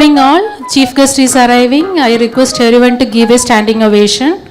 morning all. Chief guest is arriving. I request everyone to give a standing ovation.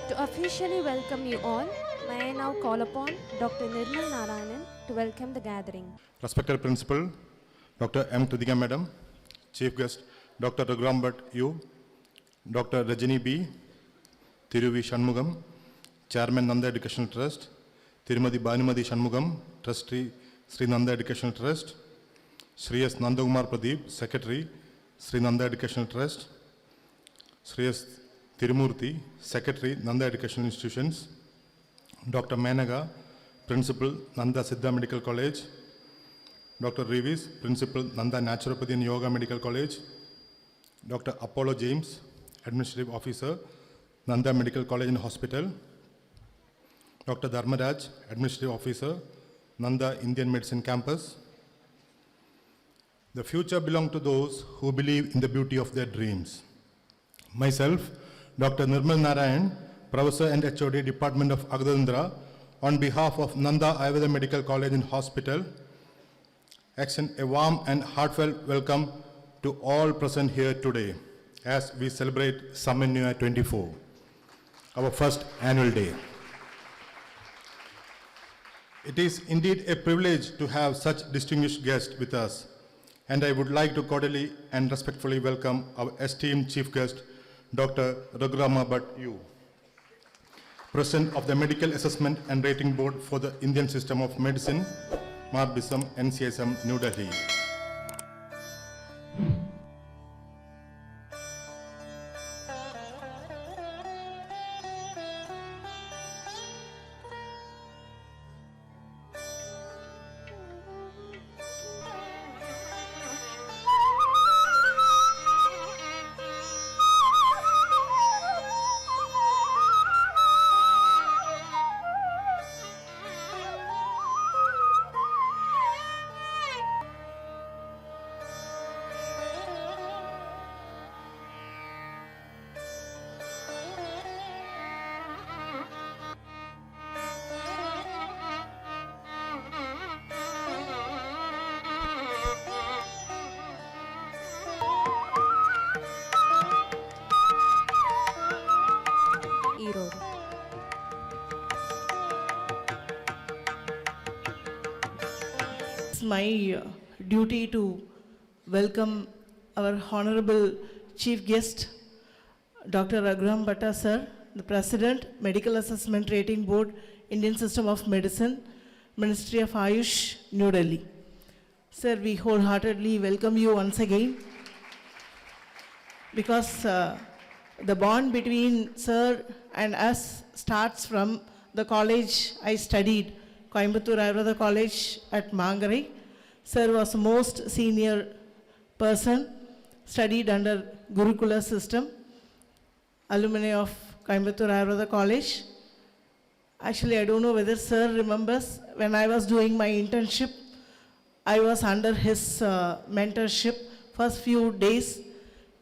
To officially welcome you all, may I now call upon Dr. Nirmal Narayanan to welcome the gathering. Respected Principal, Dr. M. Kritika Madam, Chief Guest, Dr. Raghuram Bhatt U, Dr. Rajini B, Thiruvi Shanmugam, Chairman Nanda Educational Trust, Tirumadi Banimadi Shanmugam, Trustee Sri Nanda Educational Trust, Sri S. Nandakumar Pradeep, Secretary, Sri Nanda Educational Trust, Sri S. Tirumurthy, Secretary, Nanda Educational Institutions, Dr. Menaga, Principal, Nanda Siddha Medical College, Dr. Revis, Principal, Nanda Naturopathy and Yoga Medical College, Dr. Apollo James, Administrative Officer, Nanda Medical College and Hospital, Dr. Dharmaraj, Administrative Officer, Nanda Indian Medicine Campus. The future belongs to those who believe in the beauty of their dreams. Myself, Dr. Nirmal Narayan, Professor and HOD, Department of Agdandra, on behalf of Nanda Ayurveda Medical College and Hospital, extend a warm and heartfelt welcome to all present here today as we celebrate Samanya 24, our first annual day. It is indeed a privilege to have such distinguished guests with us, and I would like to cordially and respectfully welcome our esteemed Chief Guest, Dr. Raghuram Bhatt U, President of the Medical Assessment and Rating Board for the Indian System of Medicine, MARBISM, NCSM, New Delhi. It's my duty to welcome our Honorable Chief Guest, Dr. Raghuram Bhatt sir, the President, Medical Assessment Rating Board, Indian System of Medicine, Ministry of Ayush, New Delhi. Sir, we wholeheartedly welcome you once again because the bond between sir and us starts from the college I studied, Coimbatore Ayurveda College at Mangarai. Sir was the most senior person, studied under Gurukula system, alumni of Coimbatore Ayurveda College. Actually, I don't know whether sir remembers, when I was doing my internship, I was under his mentorship first few days.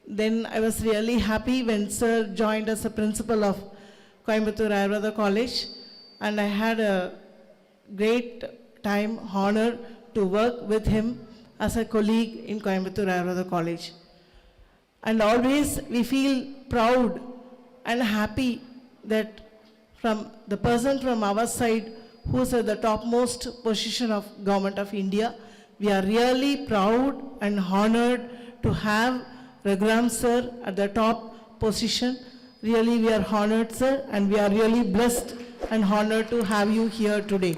Then I was really happy when sir joined as a principal of Coimbatore Ayurveda College, and I had a great time, honor to work with him as a colleague in Coimbatore Ayurveda College. And always we feel proud and happy that from the person from our side who is at the topmost position of Government of India, we are really proud and honored to have Raghuram sir at the top position. Really we are honored, sir, and we are really blessed and honored to have you here today.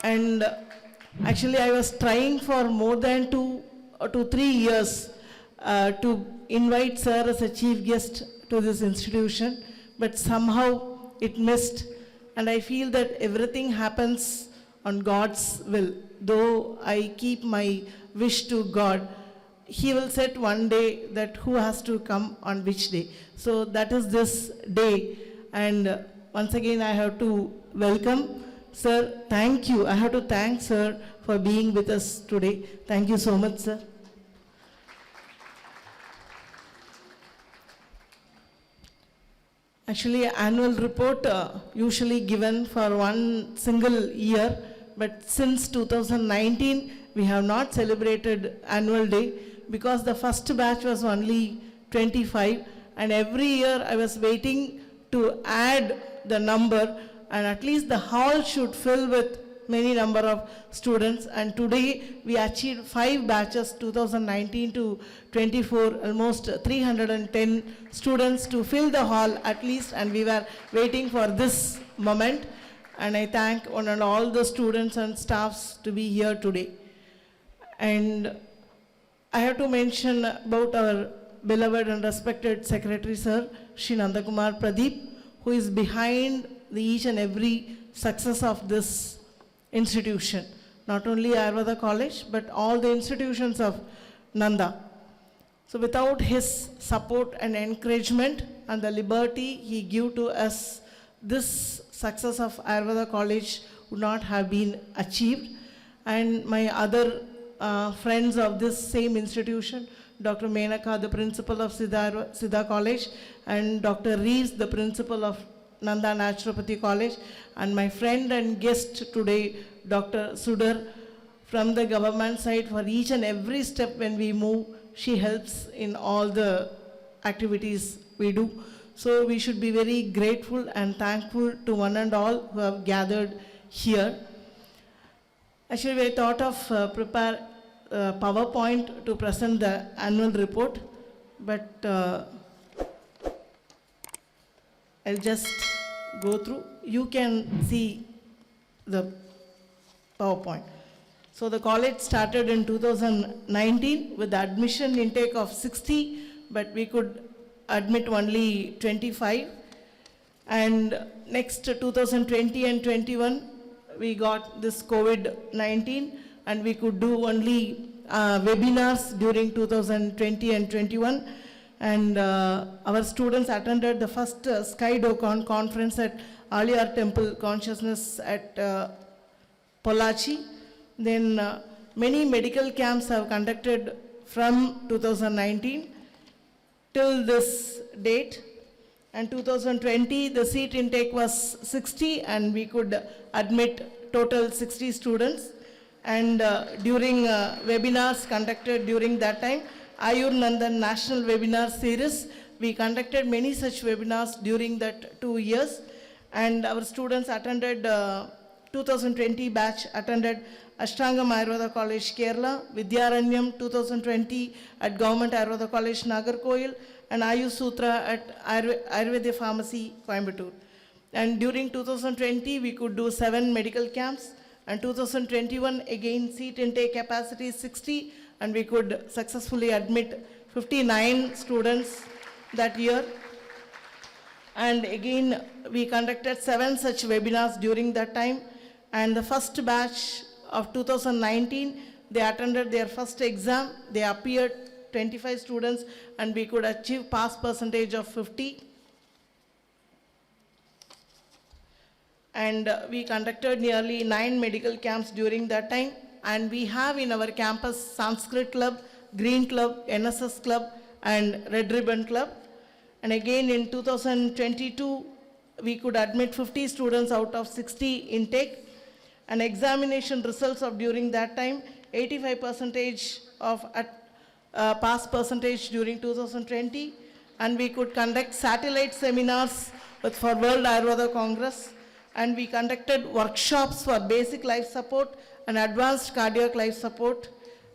And actually I was trying for more than 2 to 3 years to invite sir as a chief guest to this institution, but somehow it missed, and I feel that everything happens on God's will. Though I keep my wish to God, He will set one day that who has to come on which day. So that is this day, and once again I have to welcome sir. Thank you. I have to thank sir for being with us today. Thank you so much, sir. Actually, annual report usually given for one single year, but since 2019, we have not celebrated annual day because the first batch was only 25, and every year I was waiting to add the number, and at least the hall should fill with many number of students, and today we achieved 5 batches, 2019 to 24, almost 310 students to fill the hall at least, and we were waiting for this moment, and I thank one and all the students and staffs to be here today. And I have to mention about our beloved and respected Secretary Sir, Shri Nandakumar Pradeep, who is behind the each and every success of this institution, not only Ayurveda College, but all the institutions of Nanda. So without his support and encouragement and the liberty he gave to us, this success of Ayurveda College would not have been achieved. And my other friends of this same institution, Dr. Menaka, the principal of Siddha College, and Dr. Reeves, the principal of Nanda Naturopathy College, and my friend and guest today, Dr. Sudhar, from the government side, for each and every step when we move, she helps in all the activities we do. So we should be very grateful and thankful to one and all who have gathered here. Actually, we thought of prepare PowerPoint to present the annual report, but I'll just go through. You can see the PowerPoint. So the college started in 2019 with the admission intake of 60, but we could admit only 25. And next 2020 and 21, we got this COVID-19, and we could do only webinars during 2020 and 21. And our students attended the first Skydocon conference at Aliyar Temple Consciousness at Pollachi. Then many medical camps have conducted from 2019 till this date. And 2020, the seat intake was 60, and we could admit total 60 students. And during webinars conducted during that time, Ayur Nandan National Webinar Series, we conducted many such webinars during that 2 years. And our students attended 2020 batch attended Ashtangam Ayurveda College, Kerala, Vidyaranyam 2020 at Government Ayurveda College, Nagarkoil, and Ayush Sutra at Ayurveda Pharmacy, Coimbatore. And during 2020, we could do 7 medical camps, and 2021, again, seat intake capacity is 60, and we could successfully admit 59 students that year. And again, we conducted 7 such webinars during that time. And the first batch of 2019, they attended their first exam. They appeared 25 students, and we could achieve pass percentage of 50. and we conducted nearly 9 medical camps during that time. And we have in our campus Sanskrit Club, Green Club, NSS Club, and Red Ribbon Club. And again in 2022, we could admit 50 students out of 60 intake. And examination results of during that time, 85% of pass percentage during 2020. And we could conduct satellite seminars for World Ayurveda Congress. And we conducted workshops for basic life support and advanced cardiac life support.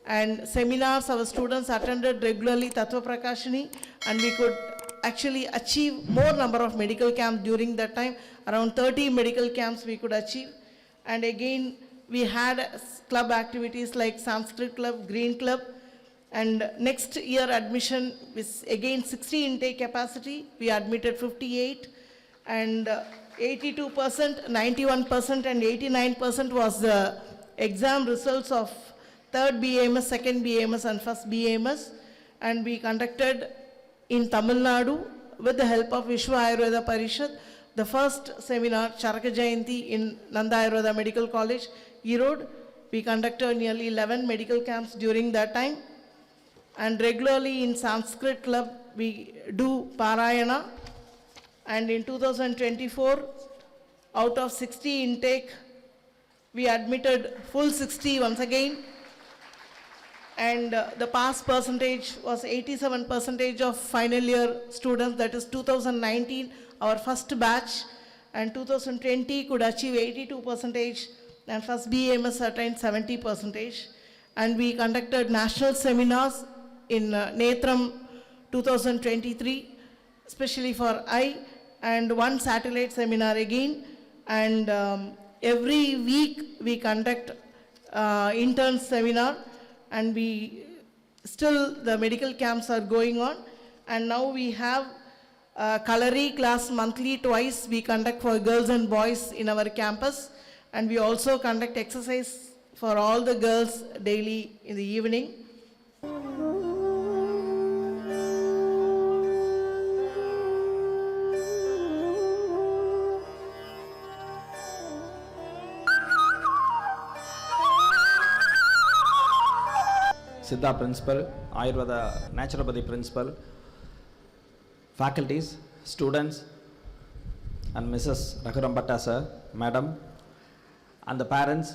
And seminars our students attended regularly, Tattva Prakashini, and we could actually achieve more number of medical camps during that time. Around 30 medical camps we could achieve. And again, we had club activities like Sanskrit Club, Green Club. And next year admission is again 60 intake capacity. We admitted 58, and 82%, 91% and 89% was the exam results of third BAMS, second BAMS and first BAMS. And we conducted in Tamil Nadu with the help of Vishwa Ayurveda Parishad the first seminar, Charaka Jayanti, in Nanda Ayurveda Medical College, Erode. We conducted nearly 11 medical camps during that time. And regularly in Sanskrit Club, we do Parayana. And in 2024, out of 60 intake, we admitted full 60 once again. And the pass percentage was 87% of final year students, that is 2019, our first batch. And 2020 could achieve 82%, and first BAMS attained 70%. And we conducted national seminars in Netram 2023, especially for eye, and one satellite seminar again. And every week we conduct intern seminar, and the medical camps are going on. And now we have Kalari class monthly, twice we conduct for girls and boys in our campus. And we also conduct exercise for all the girls daily in the evening. Siddha Principal, Ayurveda Naturopathy Principal, faculties, students, and Mrs. Raghurambhatta sir, Madam, and the parents,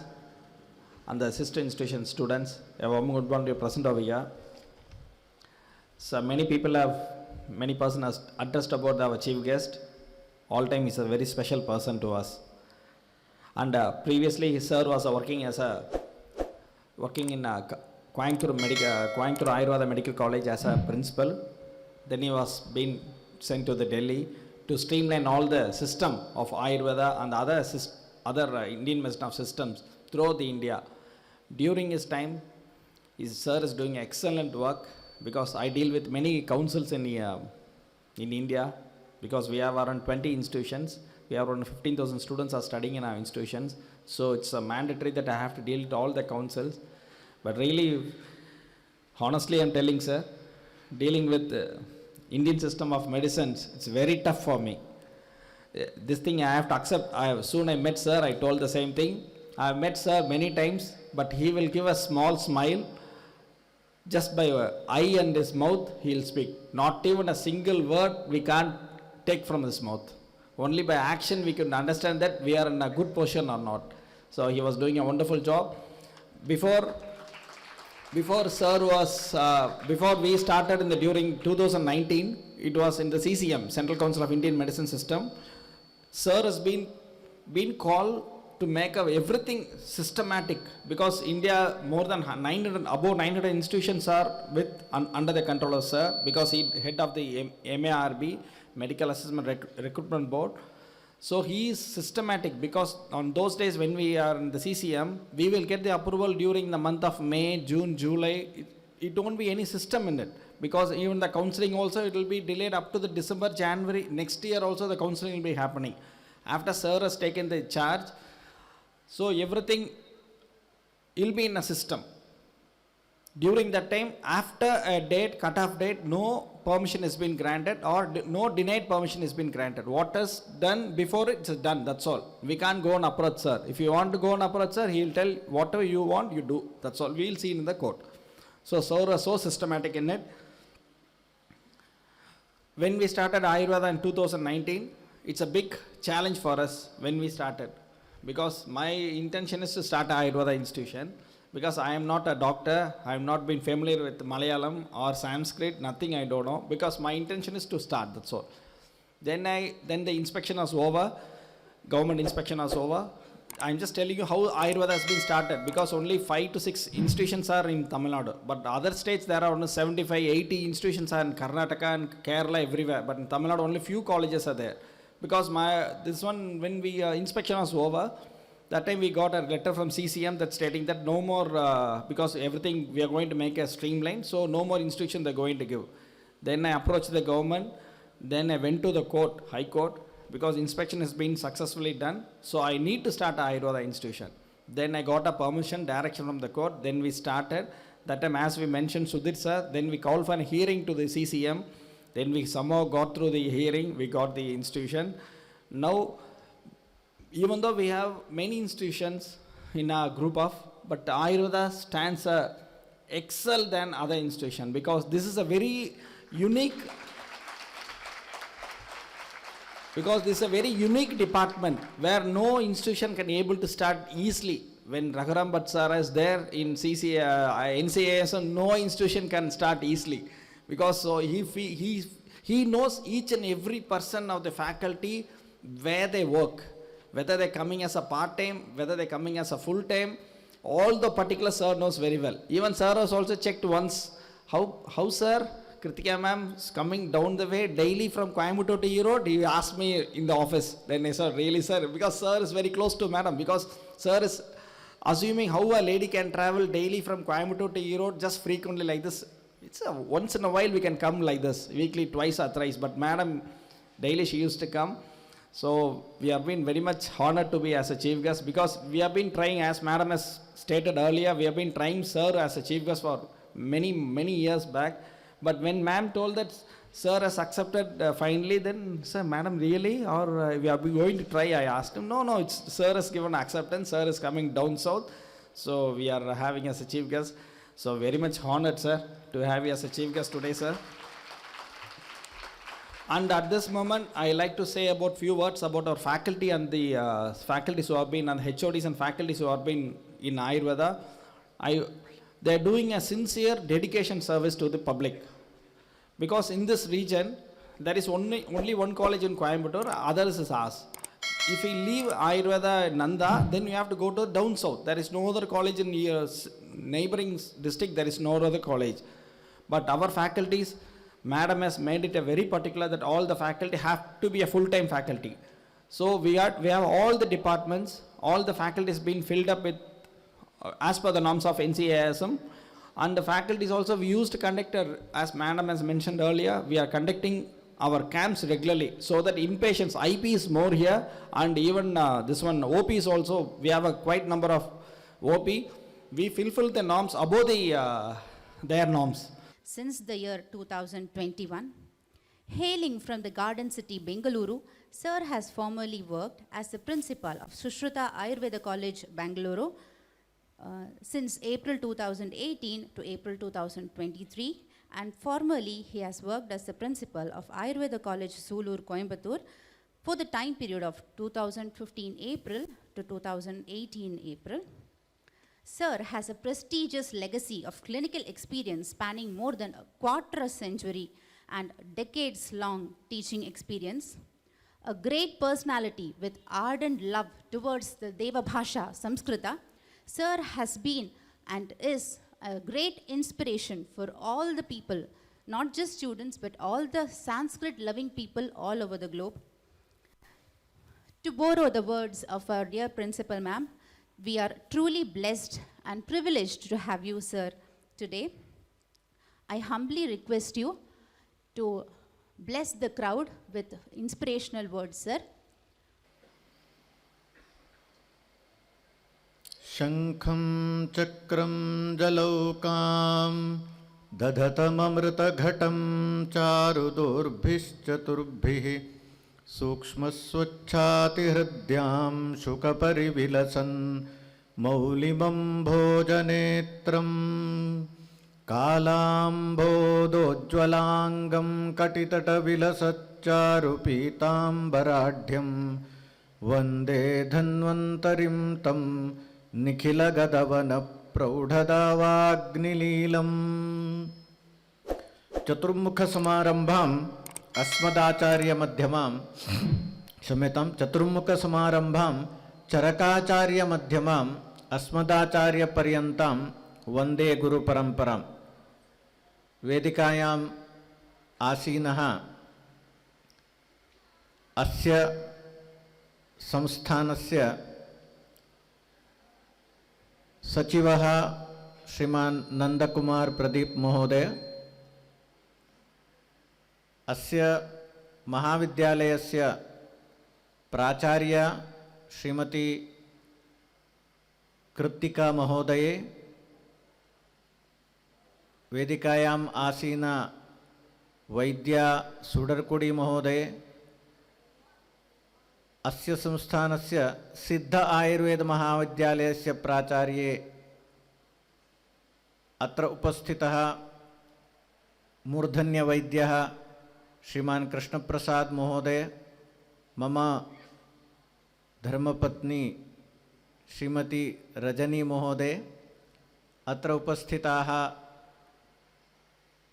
and the sister institution students, a warm good morning present over here. So many person has addressed about our chief guest. All time he's a very special person to us. And previously his sir was working in Coimbatore Ayurveda Medical College as a principal. Then he was being sent to the Delhi to streamline all the system of Ayurveda and other Indian medicine of systems throughout the India. During his time, his sir is doing excellent work, because I deal with many councils in India, because we have around 20 institutions. We have around 15,000 students are studying in our institutions. So it's mandatory that I have to deal with all the councils. But really, honestly, I'm telling sir, dealing with the Indian system of medicines, it's very tough for me. This thing I have to accept. Soon I met sir, I told the same thing. I have met sir many times, but he will give a small smile. Just by eye and his mouth, he will speak. Not even a single word we can't take from his mouth. Only by action we can understand that we are in a good position or not. So he was doing a wonderful job. Before we started during 2019, it was in the CCM, Central Council of Indian Medicine System. Sir has been called to make everything systematic, because India above 900 institutions are under the control of sir, because he head of the MARB, Medical Assessment Recruitment Board. So he is systematic, because on those days when we are in the CCM, we will get the approval during the month of May, June, July. It won't be any system in it, because even the counseling also, it will be delayed up to the December, January. Next year also the counseling will be happening. After sir has taken the charge, so everything will be in a system. During that time, after a date, cut-off date, no permission has been granted or no denied permission has been granted. What is done before it's done, that's all. We can't go and approach sir. If you want to go and approach sir, he'll tell whatever you want, you do. That's all. We'll see in the court. So sir is so systematic in it. When we started Ayurveda in 2019, it's a big challenge for us when we started. Because my intention is to start an Ayurveda institution. Because I am not a doctor, I have not been familiar with Malayalam or Sanskrit, nothing I don't know. Because my intention is to start, that's all. Then the inspection was over, government inspection was over. I'm just telling you how Ayurveda has been started. Because only 5 to 6 institutions are in Tamil Nadu. But other states there are only 75, 80 institutions are in Karnataka and Kerala, everywhere. But in Tamil Nadu only few colleges are there. Because this one, when we inspection was over, that time we got a letter from CCM that stating that no more, because everything we are going to make a streamline, so no more institution they're going to give. Then I approached the government, then I went to the court, High Court, because inspection has been successfully done, so I need to start a Ayurveda institution. Then I got a permission, direction from the court, then we started. That time as we mentioned Sudhir sir, then we called for a hearing to the CCM, then we somehow got through the hearing, we got the institution. Now, even though we have many institutions in our group of, but Ayurveda stands excel than other institution because this is a very unique, department where no institution can able to start easily. When Raghuram Bhatt sir is there in NCAS, no institution can start easily because so he knows each and every person of the faculty where they work. Whether they're coming as a part-time, whether they're coming as a full-time, all the particular sir knows very well. Even sir has also checked once, how sir, Kritika ma'am is coming down the way daily from Coimbatore to Erode. He asked me in the office. Then I said, really sir, because sir is very close to madam, because sir is assuming how a lady can travel daily from Coimbatore to Erode just frequently like this. It's once in a while we can come like this, weekly, twice or thrice, but madam, daily she used to come. So we have been very much honored to be as a chief guest because we have been trying, as madam has stated earlier, we have been trying sir as a chief guest for many years back. But when ma'am told that sir has accepted finally, then sir, madam really, or we are going to try? I asked him, no, it's sir has given acceptance, sir is coming down south. So we are having as a chief guest. So very much honored sir to have you as a chief guest today sir. And at this moment, I like to say about few words about our faculty and the faculties who have been, and HODs and faculties who have been in Ayurveda. They are doing a sincere dedication service to the public. Because in this region, there is only one college in Coimbatore, others is ours. If we leave Ayurveda Nanda, then we have to go to down south. There is no other college in neighboring district, there is no other college. But our faculties, madam has made it a very particular that all the faculty have to be a full-time faculty. So we have all the departments, all the faculties being filled up with as per the norms of NCASM, and the faculties also we used to conduct, as madam has mentioned earlier, we are conducting our camps regularly so that inpatients, IP is more here, and even this one OP is also, we have a quite number of OP. We fulfill the norms above their norms. Since the year 2021, hailing from the Garden City, Bengaluru, Sir has formerly worked as the principal of Sushruta Ayurveda College, Bengaluru, since April 2018 to April 2023, and formerly he has worked as the principal of Ayurveda College, Sulur, Coimbatore, for the time period of 2015 April to 2018 April. Sir has a prestigious legacy of clinical experience spanning more than a quarter century and decades-long teaching experience. A great personality with ardent love towards the Deva Bhasha, Samskrita, Sir has been and is a great inspiration for all the people, not just students, but all the Sanskrit-loving people all over the globe. To borrow the words of our dear principal ma'am, we are truly blessed and privileged to have you, sir, today. I humbly request you to bless the crowd with inspirational words, sir. शङ्खं चक्रं जलौकां दधतममृतघटं चारुदोर्भिश्चतुर्भिः सूक्ष्मस्वच्छातिहृद्यां शुकपरिविलसन् मौलिमं भोजनेत्रं कालाम्भोदोज्ज्वलाङ्गं कटितटविलसच्चारुपीताम्बराढ्यं वन्दे धन्वन्तरिं तं निखिलगदवनप्रौढदावाग्निलीलम् चतुर्मुखसमारम्भाम् अस्मदाचार्यमध्यमां क्षम्यतां चतुर्मुखसमारम्भां चरकाचार्यमध्यमाम् अस्मदाचार्यपर्यन्तां वन्दे गुरुपरम्परां। वेदिकायाम् आसीनः अस्य संस्थानस्य सचिवः श्रीमान् नन्दकुमार प्रदीप महोदय, अस्य महाविद्यालयस्य प्राचार्या श्रीमती कृत्तिका महोदये, वेदिकायाम् आसीना वैद्या सुडर्कुडी महोदये, अस्य संस्थानस्य सिद्ध आयुर्वेद महाविद्यालयस्य प्राचार्ये अत्र उपस्थितः मूर्धन्यवैद्यः श्रीमान् कृष्णप्रसाद महोदय, मम धर्मपत्नी श्रीमती रजनी महोदय, अत्र उपस्थिताः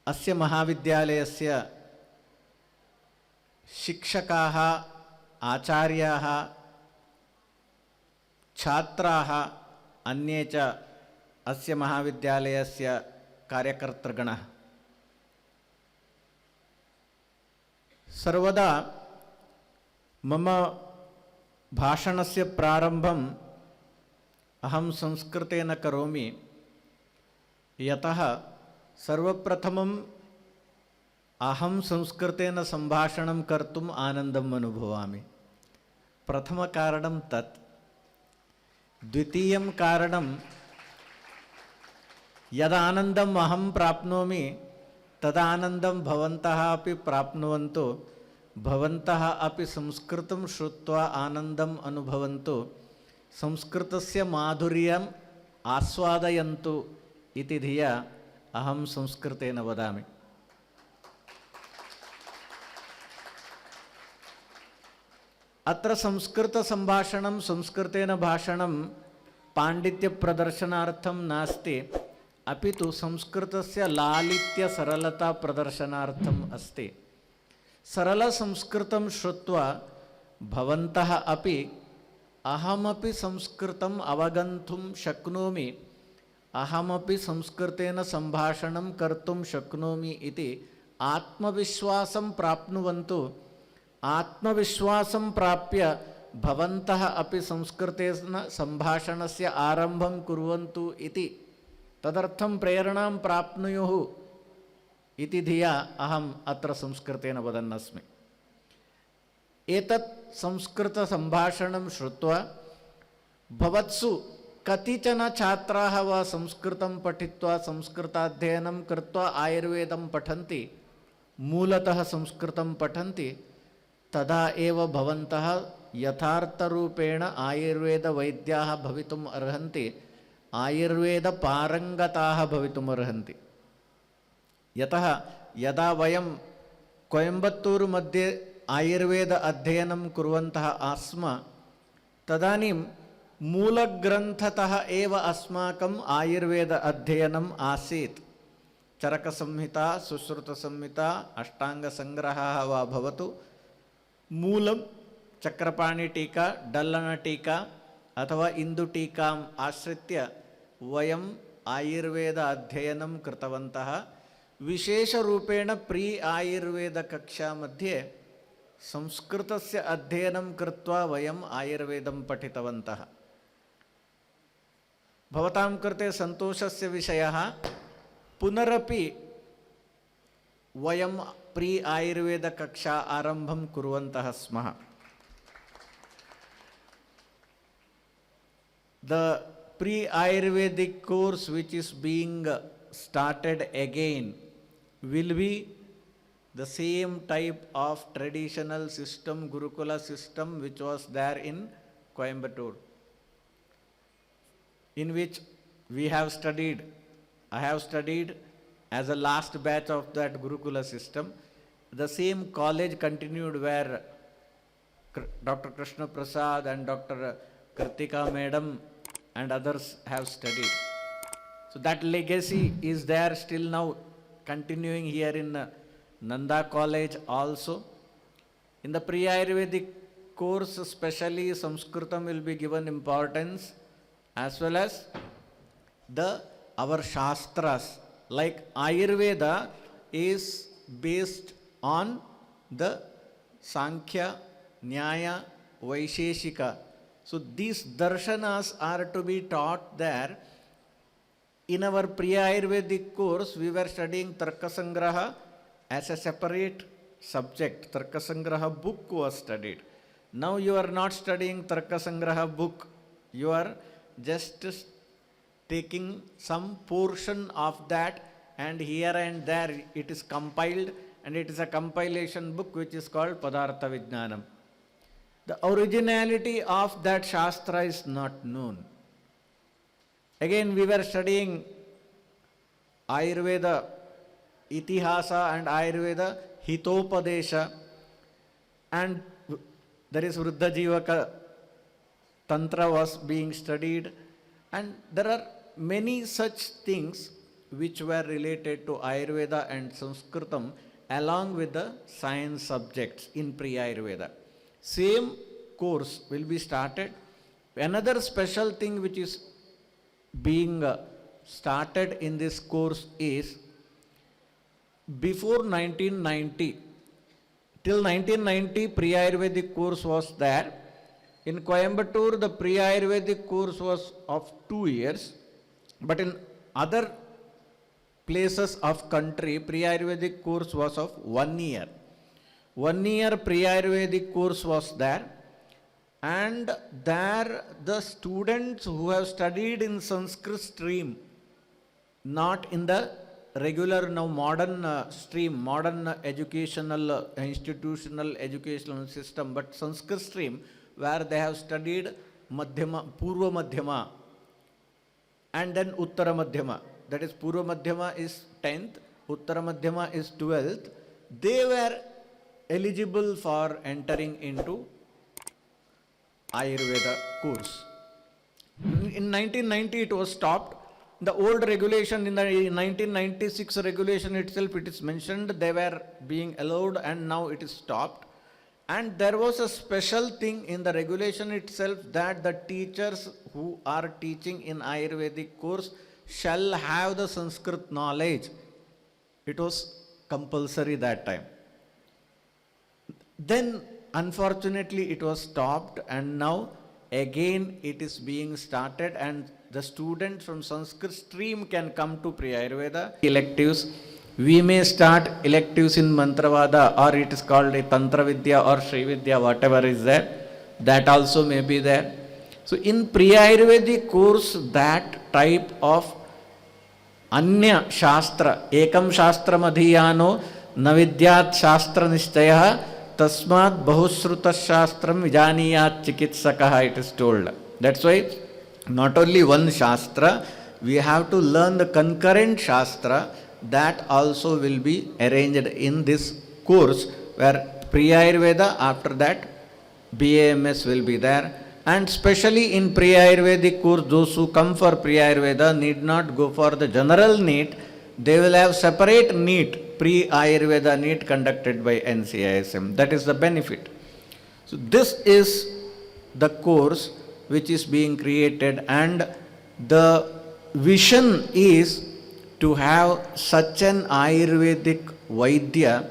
अस्य महाविद्यालयस्य शिक्षकाः, आचार्याः, छात्राः, अन्ये च अस्य महाविद्यालयस्य कार्यकर्तृगणः। सर्वदा मम भाषणस्य प्रारम्भम् अहं संस्कृतेन करोमि, यतः सर्वप्रथमम् अहं संस्कृतेन सम्भाषणं कर्तुम् आनन्दम् अनुभवामि। प्रथमकारणं तत्। द्वितीयं कारणं, यदानन्दम् अहं प्राप्नोमि तदानन्दं भवन्तः अपि प्राप्नुवन्तु, भवन्तः अपि संस्कृतं श्रुत्वा आनन्दम् अनुभवन्तु, संस्कृतस्य माधुर्यम् आस्वादयन्तु इति धिया अहं संस्कृतेन वदामि। अत्र संस्कृतसम्भाषणं, संस्कृतेन भाषणं पाण्डित्यप्रदर्शनार्थं नास्ति, अपि तु संस्कृतस्य लालित्यसरलताप्रदर्शनार्थम् अस्ति। सरलसंस्कृतं श्रुत्वा भवन्तः अपि अहमपि संस्कृतम् अवगन्तुं शक्नोमि, अहमपि संस्कृतेन सम्भाषणं कर्तुं शक्नोमि इति आत्मविश्वासं प्राप्नुवन्तु। आत्मविश्वासं प्राप्य भवन्तः अपि संस्कृतेन सम्भाषणस्य आरम्भं कुर्वन्तु इति, तदर्थं प्रेरणां प्राप्नुयुः इति धिया अहम् अत्र संस्कृतेन वदन्नस्मि। एतत् संस्कृतसम्भाषणं श्रुत्वा भवत्सु कतिचन छात्राः वा संस्कृतं पठित्वा संस्कृताध्ययनं कृत्वा आयुर्वेदं पठन्ति, मूलतः संस्कृतं पठन्ति, तदा एव भवन्तः यथार्थरूपेण आयुर्वेदवैद्याः भवितुम् अर्हन्ति, आयुर्वेदपारङ्गताः भवितुम् अर्हन्ति। यतः यदा वयं कोयम्बत्तूरु मध्ये आयुर्वेद अध्ययनं कुर्वन्तः आस्म, तदानीं मूलग्रन्थतः एव अस्माकम् आयुर्वेद अध्ययनम् आसीत्। चरकसंहिता, सुश्रुतसंहिता, अष्टाङ्गसङ्ग्रहः वा भवतु, मूलं चक्रपाणिटीका, डल्लनटीका अथवा इन्दुटीकाम् आश्रित्य वयम् आयुर्वेद अध्ययनं कृतवन्तः। विशेषरूपेण प्री आयुर्वेदकक्षा मध्ये संस्कृतस्य अध्ययनं कृत्वा वयम् आयुर्वेदं पठितवन्तः। भवतां कृते सन्तोषस्य विषयः, पुनरपि वयं प्री आयुर्वेदकक्षा आरम्भं कुर्वन्तः स्मः। The pre-Ayurvedic course which is being started again will be the same type of traditional system, Gurukula system, which was there in Coimbatore, in which we have studied. I have studied as a last batch of that Gurukula system. The same college continued where Dr. Krishna Prasad and Dr. Kartika Madam and others have studied. So that legacy is there still now, continuing here in Nanda College also. In the pre-Ayurvedic course, especially Sanskritam will be given importance, as well as our Shastras. Like Ayurveda is based on the Sankhya, Nyaya, Vaisheshika. So these darshanas are to be taught there. In our pre-Ayurvedic course, we were studying Tarkasangraha as a separate subject. Tarkasangraha book was studied. Now you are not studying Tarkasangraha book. You are just taking some portion of that, and here and there it is compiled, and it is a compilation book which is called Padartha Vijnanam. The originality of that Shastra is not known. Again, we were studying Ayurveda Itihasa and Ayurveda Hitopadesha, and there is Vruddha Jivaka Tantra was being studied, and there are many such things which were related to Ayurveda and Sanskritam along with the science subjects in pre-Ayurveda. Same course will be started. Another special thing which is being started in this course is, before 1990, till 1990 pre-Ayurvedic course was there. In Coimbatore, the pre-Ayurvedic course was of 2 years, but in other places of country, pre-Ayurvedic course was of 1 year. 1 year pre-Ayurvedic course was there, and there the students who have studied in Sanskrit stream, not in the regular now modern stream, modern educational, institutional educational system, but Sanskrit stream, where they have studied Madhyama, Purva Madhyama, and then Uttara Madhyama. That is, Purva Madhyama is 10th, Uttara Madhyama is 12th. They were eligible for entering into Ayurveda course. In 1990 it was stopped. The old regulation, in the 1996 regulation itself, it is mentioned they were being allowed, and now it is stopped. And there was a special thing in the regulation itself, that the teachers who are teaching in Ayurvedic course shall have the Sanskrit knowledge. It was compulsory that time. Then unfortunately it was stopped, and now again it is being started, and the students from Sanskrit stream can come to pre-Ayurveda. Electives, we may start electives in Mantravada, or it is called a Tantra Vidya or Sri Vidya, whatever is there, that also may be there. So in pre-Ayurvedic course, that type of Anya Shastra, Ekam Shastra Madhiyano Navidyat Shastra Nishtaya Tasmat Bahusruta Shastram Vijaniyat Chikitsakaha, it is told. That's why not only one Shastra, we have to learn the concurrent Shastra. That also will be arranged in this course, where pre-Ayurveda, after that BAMS will be there. And especially in pre-Ayurvedic course, those who come for pre-Ayurveda need not go for the general NEET. They will have separate NEET, pre-Ayurveda NEET conducted by NCISM. That is the benefit. So this is the course which is being created, and the vision is to have such an Ayurvedic Vaidya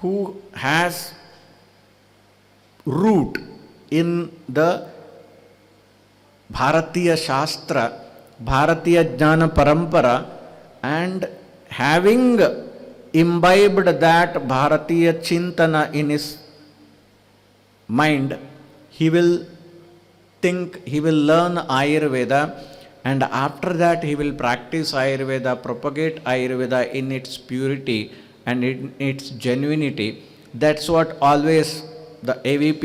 who has root in the Bharatiya Shastra, Bharatiya Jnana Parampara, and having imbibed that Bharatiya Chintana in his mind, he will think, he will learn Ayurveda, and after that he will practice Ayurveda, propagate Ayurveda in its purity and in its genuinity. That's what always the AVP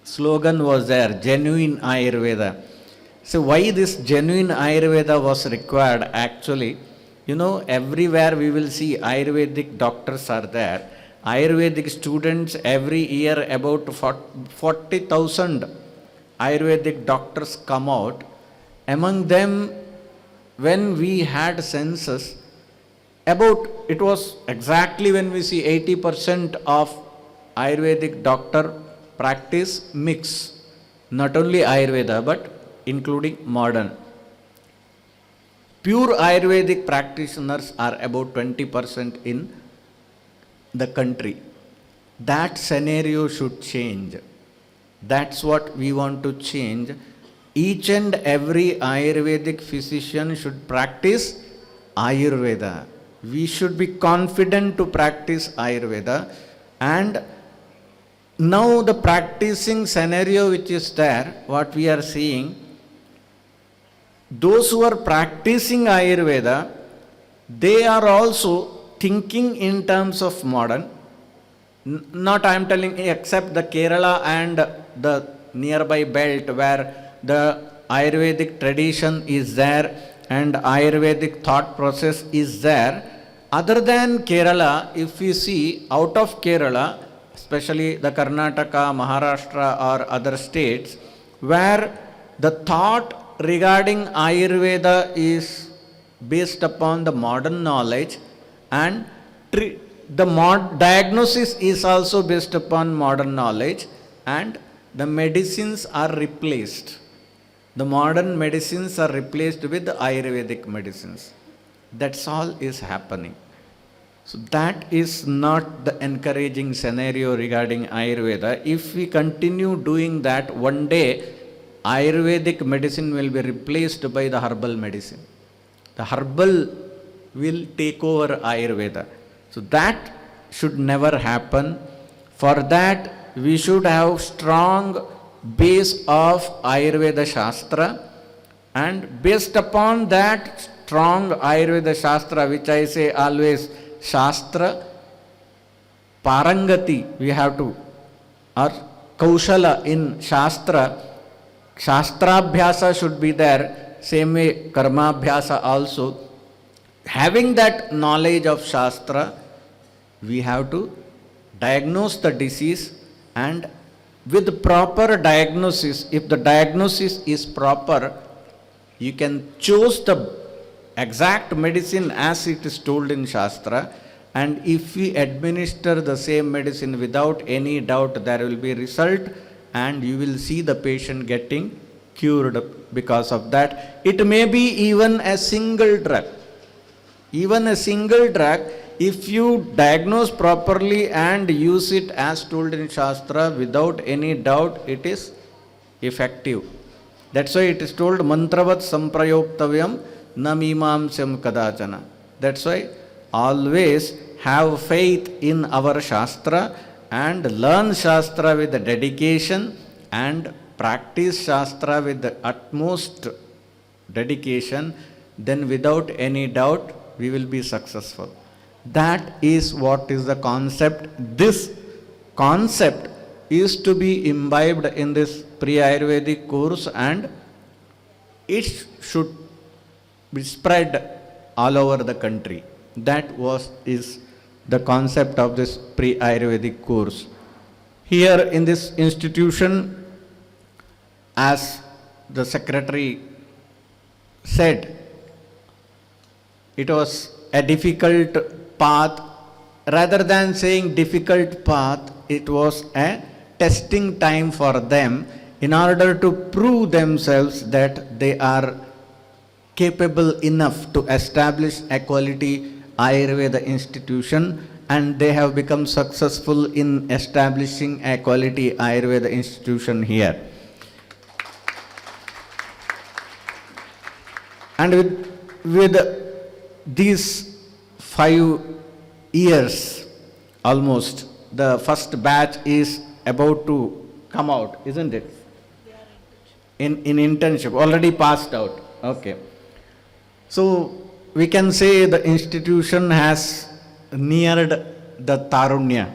slogan was there, genuine Ayurveda. So why this genuine Ayurveda was required actually? You know, everywhere we will see Ayurvedic doctors are there. Ayurvedic students every year, about 40,000 Ayurvedic doctors come out. Among them, when we had census, about, it was exactly when we see 80% of Ayurvedic doctor practice mix, not only Ayurveda but including modern. Pure Ayurvedic practitioners are about 20% in the country. That scenario should change. That's what we want to change. Each and every Ayurvedic physician should practice Ayurveda. We should be confident to practice Ayurveda. And now the practicing scenario which is there, what we are seeing, those who are practicing Ayurveda, they are also thinking in terms of modern. Not I am telling, except the Kerala and the nearby belt where the Ayurvedic tradition is there and Ayurvedic thought process is there. Other than Kerala, if we see out of Kerala, especially the Karnataka, Maharashtra or other states, where the thought regarding Ayurveda is based upon the modern knowledge, and the diagnosis is also based upon modern knowledge, and the medicines are replaced. The modern medicines are replaced with the Ayurvedic medicines. That's all is happening. So that is not the encouraging scenario regarding Ayurveda. If we continue doing that, one day Ayurvedic medicine will be replaced by the herbal medicine. The herbal will take over Ayurveda. So that should never happen. For that, we should have strong base of Ayurveda Shastra, and based upon that strong Ayurveda Shastra, which I say always, Shastra Parangati, we have to, or Kaushala in Shastra, Shastrabhyasa should be there, same way Karmabhyasa also. Having that knowledge of Shastra, we have to diagnose the disease, and with proper diagnosis, if the diagnosis is proper, you can choose the exact medicine as it is told in Shastra, and if we administer the same medicine without any doubt, there will be result and you will see the patient getting cured because of that. It may be even a single drug. Even a single drug, if you diagnose properly and use it as told in Shastra, without any doubt, it is effective. That's why it is told, mantravat samprayoktavyam namimamsyam kadachana. That's why always have faith in our Shastra and learn Shastra with the dedication and practice Shastra with the utmost dedication. Then without any doubt, we will be successful. That is what is the concept. This concept is to be imbibed in this pre-Ayurvedic course, and it should be spread all over the country. That is the concept of this pre-Ayurvedic course. Here in this institution, as the secretary said, it was a difficult path. Rather than saying difficult path, it was a testing time for them in order to prove themselves that they are capable enough to establish a quality Ayurveda institution, and they have become successful in establishing a quality Ayurveda institution here. And with these 5 years almost, the first batch is about to come out, isn't it? In internship, already passed out. Okay. So we can say the institution has neared the Tarunya.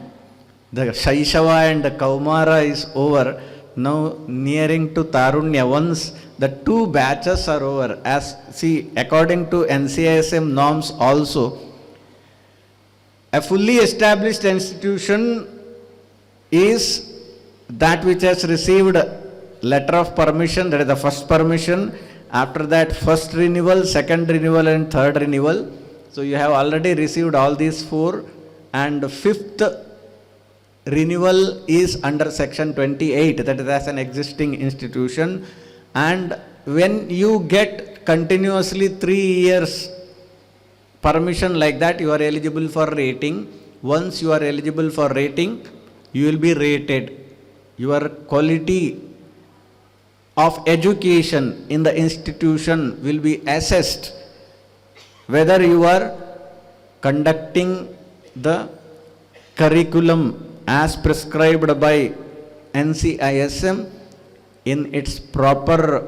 The Shaishava and the Kaumara is over. Now nearing to Tarunya. Once the two batches are over, as see, according to NCISM norms also, a fully established institution is that which has received letter of permission, that is the first permission. After that, first renewal, second renewal and third renewal. So you have already received all these four, and fifth renewal is under section 28, that is as an existing institution. And when you get continuously 3 years permission like that, you are eligible for rating. Once you are eligible for rating, you will be rated. Your quality of education in the institution will be assessed, whether you are conducting the curriculum as prescribed by NCISM in its proper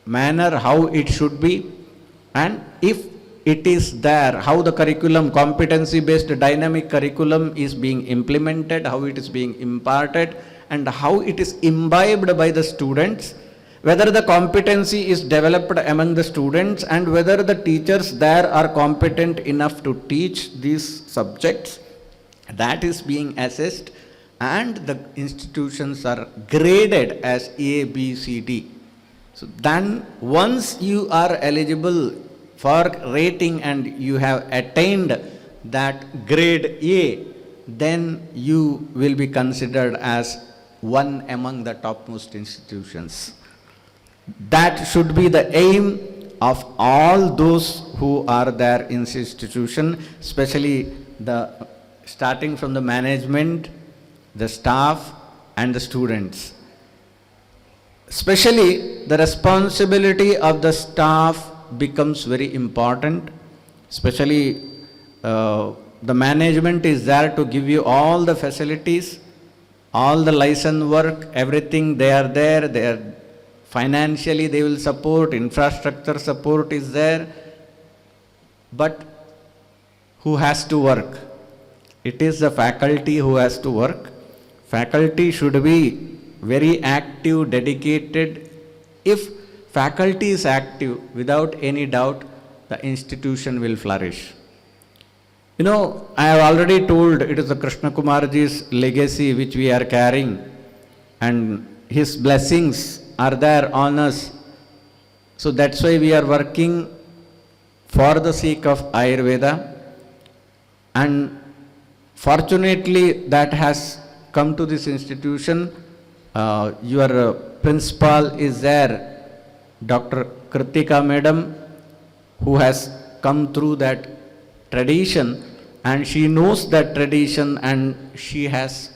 manner, how it should be, and if it is there, how the curriculum, competency based dynamic curriculum is being implemented, how it is being imparted, and how it is imbibed by the students, whether the competency is developed among the students, and whether the teachers there are competent enough to teach these subjects. That is being assessed, and the institutions are graded as A, B, C, D. So then once you are eligible for rating and you have attained that grade A, then you will be considered as one among the topmost institutions. That should be the aim of all those who are there in this institution, especially starting from the management, the staff and the students. Especially the responsibility of the staff becomes very important. Especially the management is there to give you all the facilities, all the license work, everything they are there, financially they will support, infrastructure support is there. But who has to work? It is the faculty who has to work. Faculty should be very active, dedicated. If faculty is active, without any doubt, the institution will flourish. You know, I have already told it is the Krishna Kumarji's legacy which we are carrying, and his blessings are there on us. So that's why we are working for the sake of Ayurveda, and fortunately that has come to this institution. Your principal is there, Dr. Kritika Madam, who has come through that tradition, and she knows that tradition and she has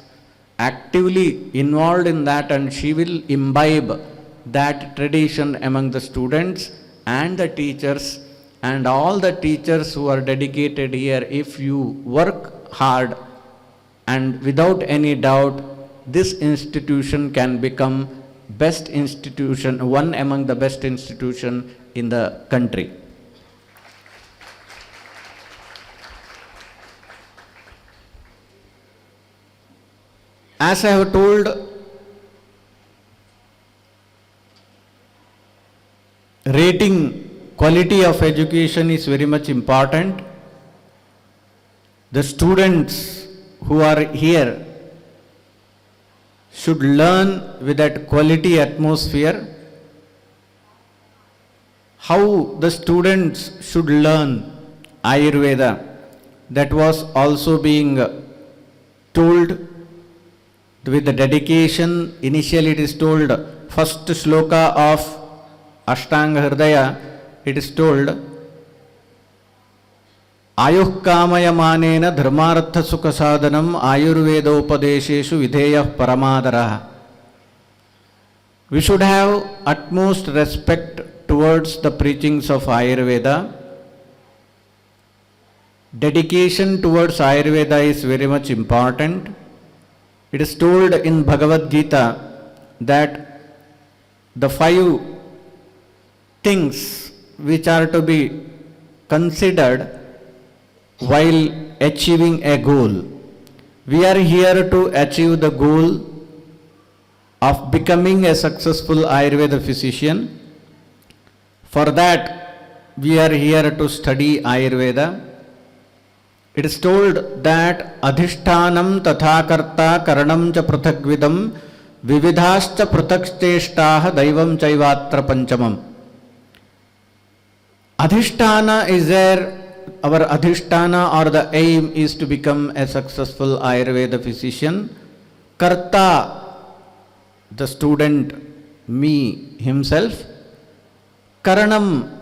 actively involved in that, and she will imbibe that tradition among the students and the teachers and all the teachers who are dedicated here. If you work hard, and without any doubt, this institution can become best institution, one among the best institution in the country. As I have told, rating quality of education is very much important. The students who are here should learn with that quality atmosphere. How the students should learn Ayurveda, that was also being told with the dedication. Initially it is told, first shloka of Ashtanga Hridaya, it is told, Ayuh kamayamaneena dharmartha sukha sadhanam ayurvedopadesheshu videyah paramadaraha. We should have utmost respect towards the preachings of Ayurveda. Dedication towards Ayurveda is very much important. It is told in Bhagavad Gita that the 5 things which are to be considered while achieving a goal. We are here to achieve the goal of becoming a successful Ayurveda physician. For that, we are here to study Ayurveda. It is told that adhishtanam tatha karta karanam cha prathagvidam vividhascha prathaksteshtaha daivam chaivatra panchamam. Adhisthana is there. Our adhisthana or the aim is to become a successful Ayurveda physician. Karta, the student, me, himself. Karanam,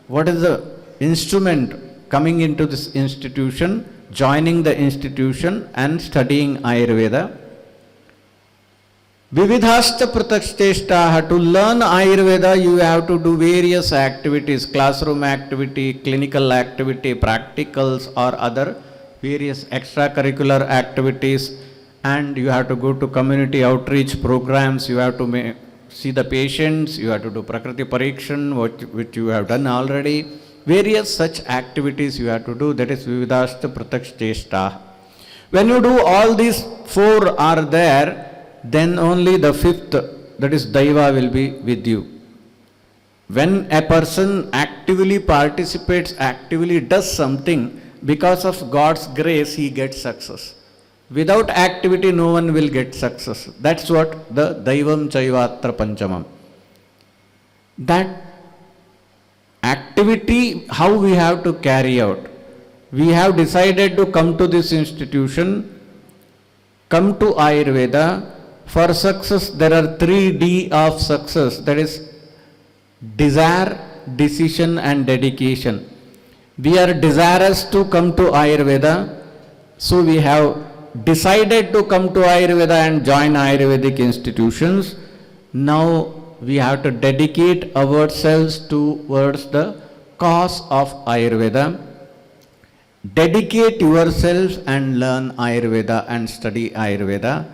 what is the instrument coming into this institution, joining the institution and studying Ayurveda. Vividhascha prataksteshtaha, to learn Ayurveda you have to do various activities, classroom activity, clinical activity, practicals or other various extracurricular activities, and you have to go to community outreach programs, you have to see the patients, you have to do Prakriti Parikshan, which you have done already. Various such activities you have to do, that is Vividhascha prataksteshtaha. When you do all these four are there, then only the fifth, that is Daiva, will be with you. When a person actively participates, actively does something, because of God's grace he gets success. Without activity no one will get success. That's what the Daivam Chaivatra Panchamam. That activity, how we have to carry out. We have decided to come to this institution, come to Ayurveda. For success, there are 3D of success, that is desire, decision and dedication. We are desirous to come to Ayurveda, so we have decided to come to Ayurveda and join Ayurvedic institutions. Now we have to dedicate ourselves towards the cause of Ayurveda. Dedicate yourself and learn Ayurveda and study Ayurveda.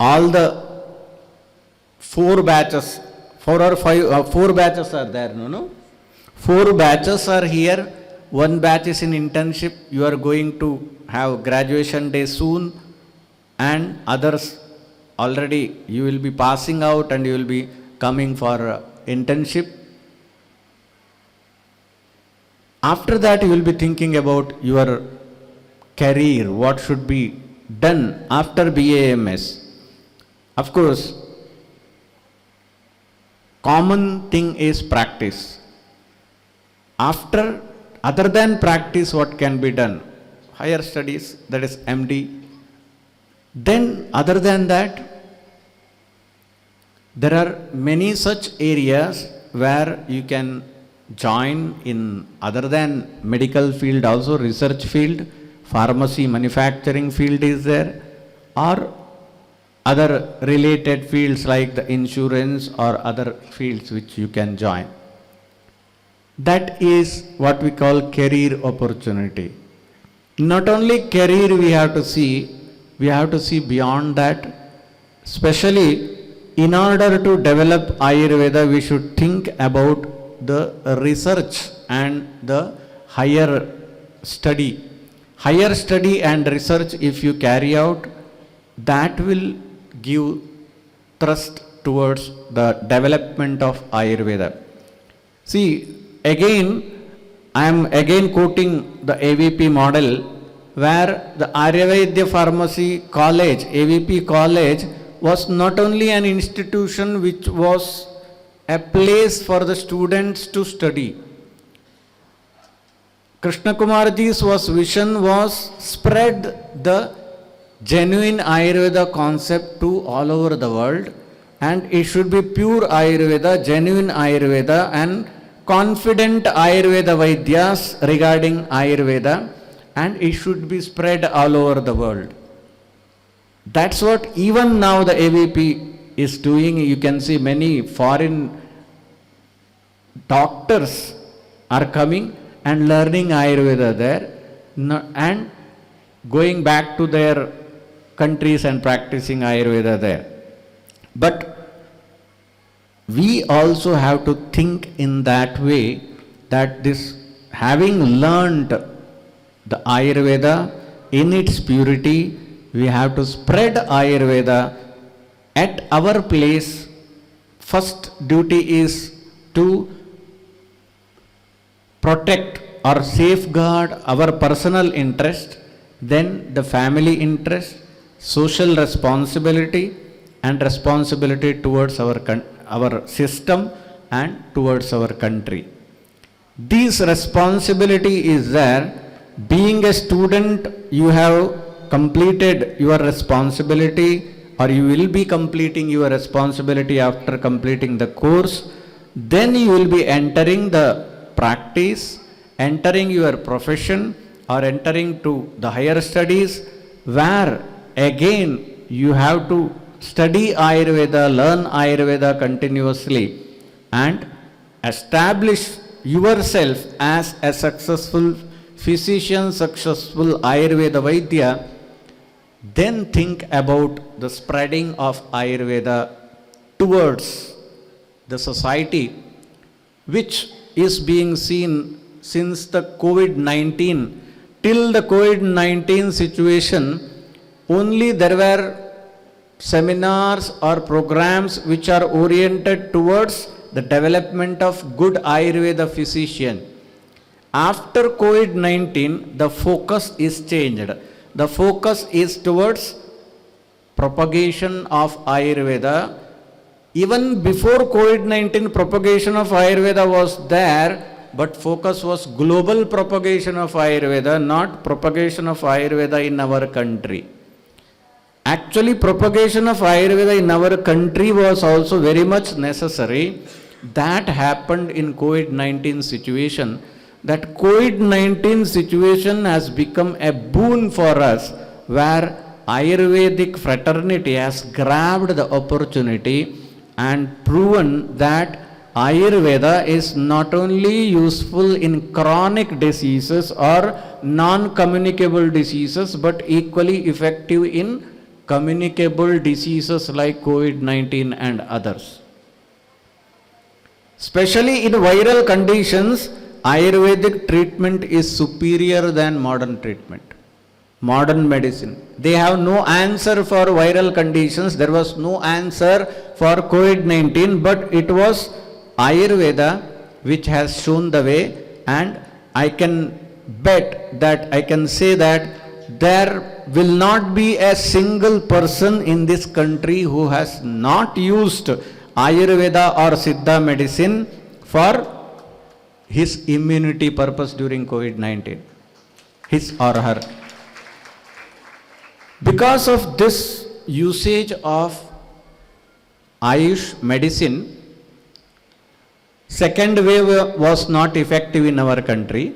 All the four batches are there, no? 4 batches are here. 1 batch is in internship. You are going to have graduation day soon, and others already you will be passing out and you will be coming for internship. After that you will be thinking about your career, what should be done after BAMS. Of course, common thing is practice. Other than practice, what can be done? Higher studies, that is MD. Then other than that, there are many such areas where you can join in, other than medical field, also research field, pharmacy, manufacturing field is there, or other related fields like the insurance or other fields which you can join. That is what we call career opportunity. Not only career we have to see beyond that. Especially in order to develop Ayurveda, we should think about the research and the higher study. Higher study and research, if you carry out, that will give thrust towards the development of Ayurveda. See, again, I am again quoting the AVP model, where the Aryavaidya Pharmacy College, AVP College, was not only an institution which was a place for the students to study. Krishna Kumarji's vision was spread the genuine Ayurveda concept to all over the world, and it should be pure Ayurveda, genuine Ayurveda, and confident Ayurveda Vaidyas regarding Ayurveda, and it should be spread all over the world. That's what even now the AVP is doing. You can see many foreign doctors are coming and learning Ayurveda there, and going back to their countries and practicing Ayurveda there. But we also have to think in that way, that this, having learned the Ayurveda in its purity, we have to spread Ayurveda at our place. First duty is to protect or safeguard our personal interest, then the family interest, social responsibility, and responsibility towards our system and towards our country. This responsibility is there. Being a student, you have completed your responsibility, or you will be completing your responsibility after completing the course. Then you will be entering the practice, entering your profession, or entering to the higher studies, where again you have to study Ayurveda, learn Ayurveda continuously, and establish yourself as a successful physician, successful Ayurveda Vaidya. Then think about the spreading of Ayurveda towards the society, which is being seen since the COVID-19. Till the COVID-19 situation, only there were seminars or programs which are oriented towards the development of good Ayurveda physician. After COVID-19, the focus is changed. The focus is towards propagation of Ayurveda. Even before COVID-19, propagation of Ayurveda was there, but focus was global propagation of Ayurveda, not propagation of Ayurveda in our country. Actually, propagation of Ayurveda in our country was also very much necessary. That happened in COVID-19 situation. That COVID-19 situation has become a boon for us, where Ayurvedic fraternity has grabbed the opportunity and proven that Ayurveda is not only useful in chronic diseases or non-communicable diseases, but equally effective in communicable diseases like COVID-19 and others. Especially in viral conditions, Ayurvedic treatment is superior than modern treatment, modern medicine. They have no answer for viral conditions. There was no answer for COVID-19, but it was Ayurveda which has shown the way, and I can bet that, I can say that there will not be a single person in this country who has not used Ayurveda or Siddha medicine for his immunity purpose during COVID-19, his or her. Because of this usage of Ayush medicine, second wave was not effective in our country,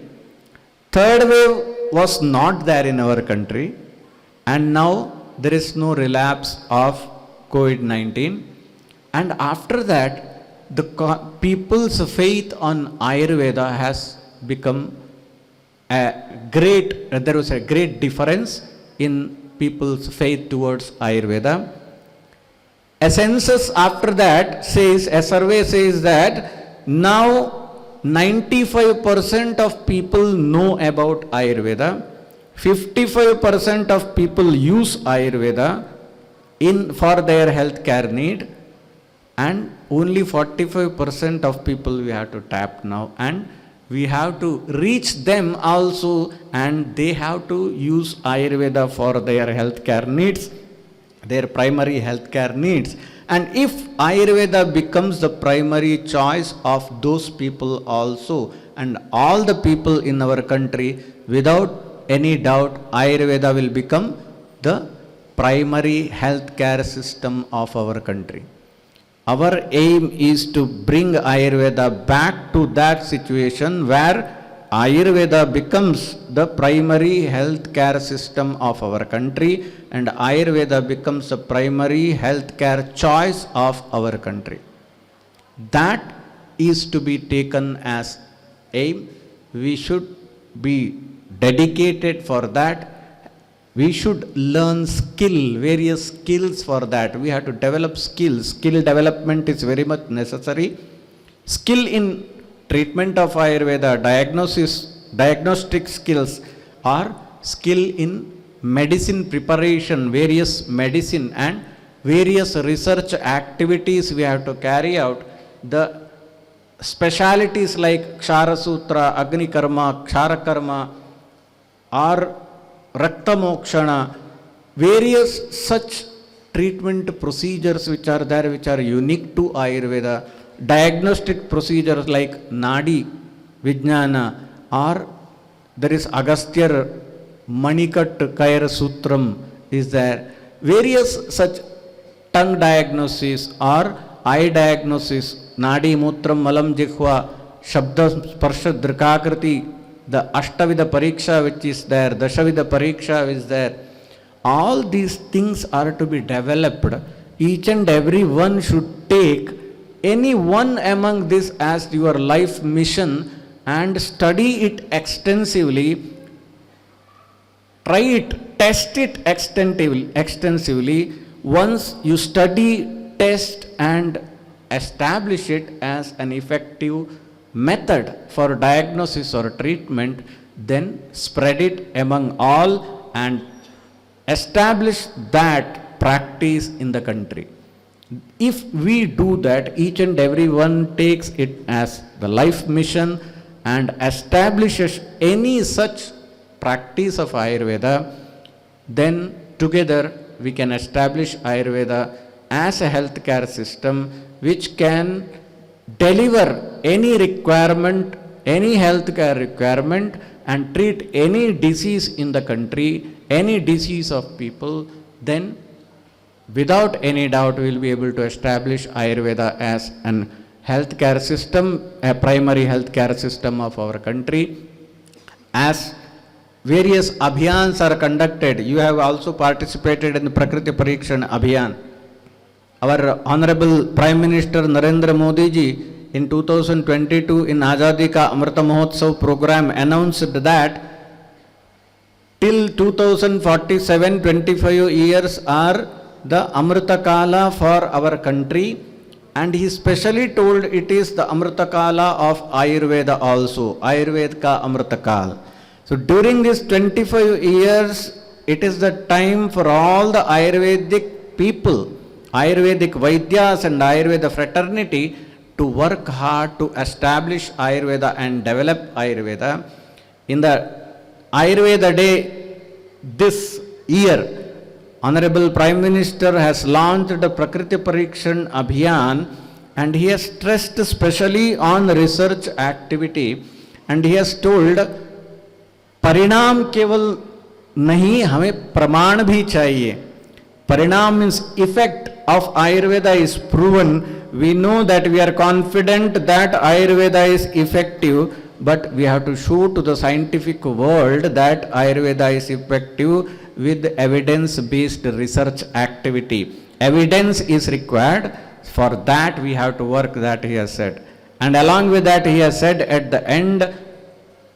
third wave was not there in our country, and now there is no relapse of COVID-19. And after that, the people's faith on Ayurveda has become there was a great difference in people's faith towards Ayurveda. A census after that says, a survey says that now 95% of people know about Ayurveda, 55% of people use Ayurveda for their healthcare need, and only 45% of people we have to tap now, and we have to reach them also, and they have to use Ayurveda for their healthcare needs, their primary healthcare needs. And if Ayurveda becomes the primary choice of those people also, and all the people in our country, without any doubt, Ayurveda will become the primary healthcare system of our country. Our aim is to bring Ayurveda back to that situation where Ayurveda becomes the primary healthcare system of our country, and Ayurveda becomes the primary healthcare choice of our country. That is to be taken as aim. We should be dedicated for that. we should learn various skills for that. We have to develop skills. Skill development is very much necessary. Skill in treatment of Ayurveda, diagnostic skills, or skill in medicine preparation, various medicine and various research activities we have to carry out. The specialities like Kshara Sutra, Agni Karma, Kshara Karma, or Rakta Mokshana, various such treatment procedures which are there, which are unique to Ayurveda. Diagnostic procedures like Nadi Vijnana, or there is Agasthyar Manikat Kaira Sutram is there. Various such tongue diagnosis or eye diagnosis, Nadi Mutram Malam Jikhva, Shabda Sparsha Drikakriti, the Ashtavida Pariksha which is there, Dashavida Pariksha is there. All these things are to be developed. Each and every one should take any one among this as your life mission and study it extensively. Try it, test it extensively. Once you study, test and establish it as an effective method for diagnosis or treatment, then spread it among all and establish that practice in the country. If we do that, each and every one takes it as the life mission and establishes any such practice of Ayurveda, then together we can establish Ayurveda as a healthcare system which can deliver any requirement, any healthcare requirement, and treat any disease in the country, any disease of people. Then without any doubt we will be able to establish Ayurveda as an healthcare system, a primary healthcare system of our country. As various abhiyans are conducted, you have also participated in the Prakriti Parikshan Abhiyan. Our Honorable Prime Minister Narendra Modi ji in 2022 in Azadi Ka Amrita Mahotsav program announced that till 2047, 25 years are the Amrita Kala for our country, and he specially told it is the Amrita Kala of Ayurveda also, Ayurveda Ka Amrita Kala. So during this 25 years, it is the time for all the Ayurvedic people, Ayurvedic Vaidyas and Ayurveda fraternity to work hard to establish Ayurveda and develop Ayurveda. In the Ayurveda Day this year, Honorable Prime Minister has launched the Prakriti Parikshan Abhiyan, and he has stressed specially on research activity, and he has told परिणाम केवल नहीं, हमें प्रमाण भी चाहिए. Parinam means effect of Ayurveda is proven. We know that we are confident that Ayurveda is effective, but we have to show to the scientific world that Ayurveda is effective with evidence-based research activity. Evidence is required. For that we have to work, that he has said. And along with that he has said at the end,